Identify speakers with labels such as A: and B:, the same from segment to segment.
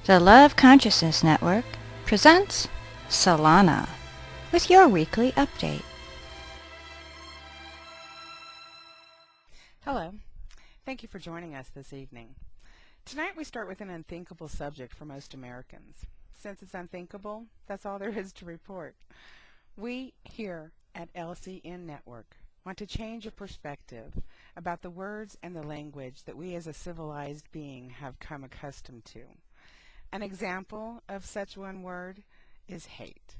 A: The Love Consciousness Network presents Solana with your weekly update.
B: Hello. Thank you for joining us this evening. Tonight we start with an unthinkable subject for most Americans. Since it's unthinkable, that's all there is to report. We here at LCN Network want to change your perspective about the words and the language that we as a civilized being have come accustomed to. An example of such one word is hate.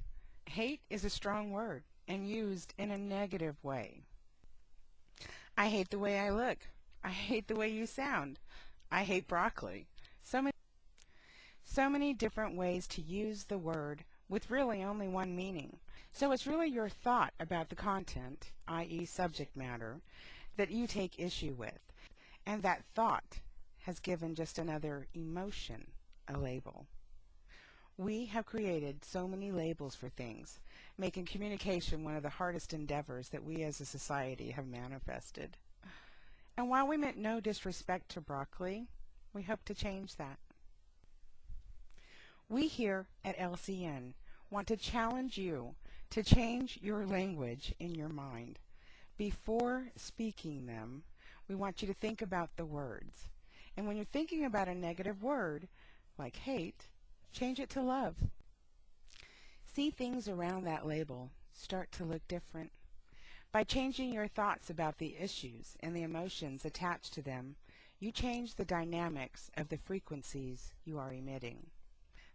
B: Hate is a strong word and used in a negative way. I hate the way I look. I hate the way you sound. I hate broccoli. So many different ways to use the word with really only one meaning. So it's really your thought about the content, i.e. subject matter, that you take issue with. And that thought has given just another emotion a label. We have created so many labels for things, making communication one of the hardest endeavors that we as a society have manifested. And while we meant no disrespect to broccoli, we hope to change that. We here at LCN want to challenge you to change your language in your mind. Before speaking them, we want you to think about the words. And when you're thinking about a negative word, like hate, change it to love. See things around that label start to look different. By changing your thoughts about the issues and the emotions attached to them, you change the dynamics of the frequencies you are emitting.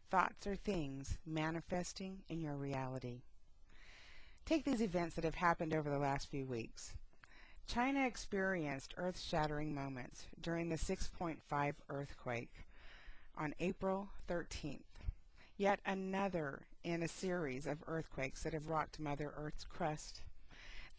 B: Thoughts are things manifesting in your reality. Take these events that have happened over the last few weeks. China experienced earth-shattering moments during the 6.5 earthquake on April 13th. Yet another in a series of earthquakes that have rocked Mother Earth's crust.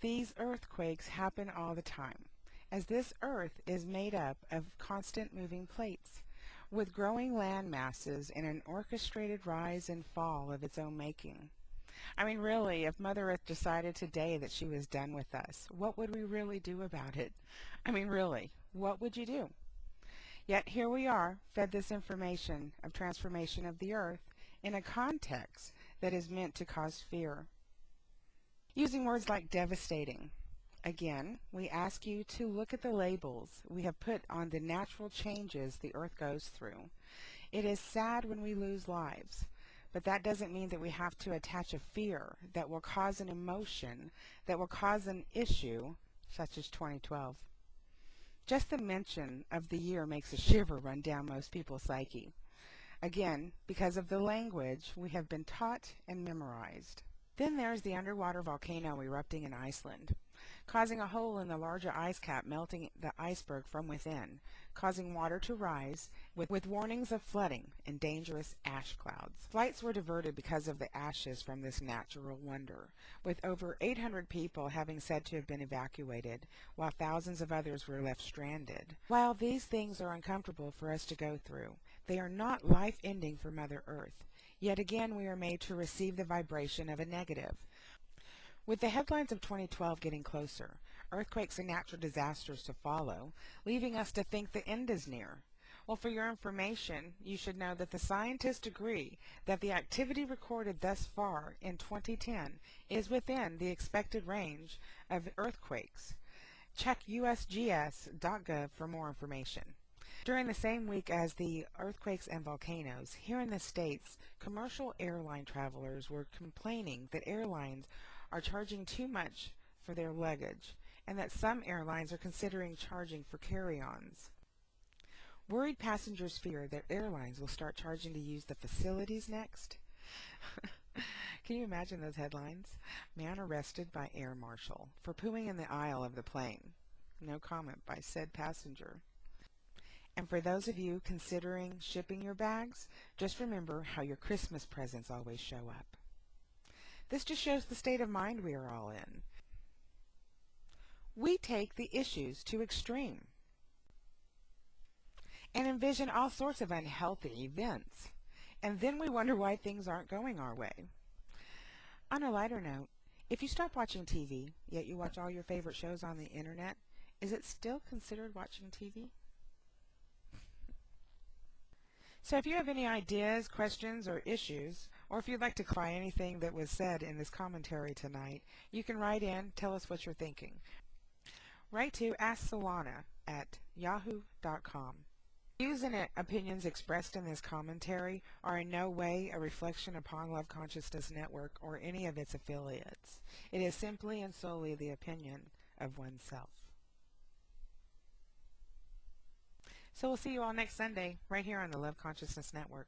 B: These earthquakes happen all the time, as this Earth is made up of constant moving plates, with growing land masses in an orchestrated rise and fall of its own making. I mean, really, if Mother Earth decided today that she was done with us, what would we really do about it? I mean, really, what would you do? Yet here we are, fed this information of transformation of the Earth in a context that is meant to cause fear. Using words like devastating. Again, we ask you to look at the labels we have put on the natural changes the Earth goes through. It is sad when we lose lives, but that doesn't mean that we have to attach a fear that will cause an emotion, that will cause an issue, such as 2012. Just the mention of the year makes a shiver run down most people's psyche. Again, because of the language we have been taught and memorized. Then there's the underwater volcano erupting in Iceland, causing a hole in the larger ice cap, melting the iceberg from within, causing water to rise, with warnings of flooding and dangerous ash clouds. Flights were diverted because of the ashes from this natural wonder, with over 800 people having said to have been evacuated, while thousands of others were left stranded. While these things are uncomfortable for us to go through, they are not life-ending for Mother Earth. Yet again, we are made to receive the vibration of a negative. With the headlines of 2012 getting closer, earthquakes and natural disasters to follow, leaving us to think the end is near. Well, for your information, you should know that the scientists agree that the activity recorded thus far in 2010 is within the expected range of earthquakes. Check usgs.gov for more information. During the same week as the earthquakes and volcanoes, here in the States, commercial airline travelers were complaining that airlines are charging too much for their luggage, and that some airlines are considering charging for carry-ons. Worried passengers fear that airlines will start charging to use the facilities next. Can you imagine those headlines? Man arrested by air marshal for pooing in the aisle of the plane. No comment by said passenger. And for those of you considering shipping your bags, just remember how your Christmas presents always show up. This just shows the state of mind we are all in. We take the issues to extreme and envision all sorts of unhealthy events, and then we wonder why things aren't going our way. On a lighter note, if you stop watching TV, yet you watch all your favorite shows on the internet, is it still considered watching TV? So if you have any ideas, questions, or issues, or if you'd like to clarify anything that was said in this commentary tonight, you can write in, tell us what you're thinking. Write to asksolana@yahoo.com. Views and opinions expressed in this commentary are in no way a reflection upon Love Consciousness Network or any of its affiliates. It is simply and solely the opinion of oneself. So we'll see you all next Sunday right here on the Love Consciousness Network.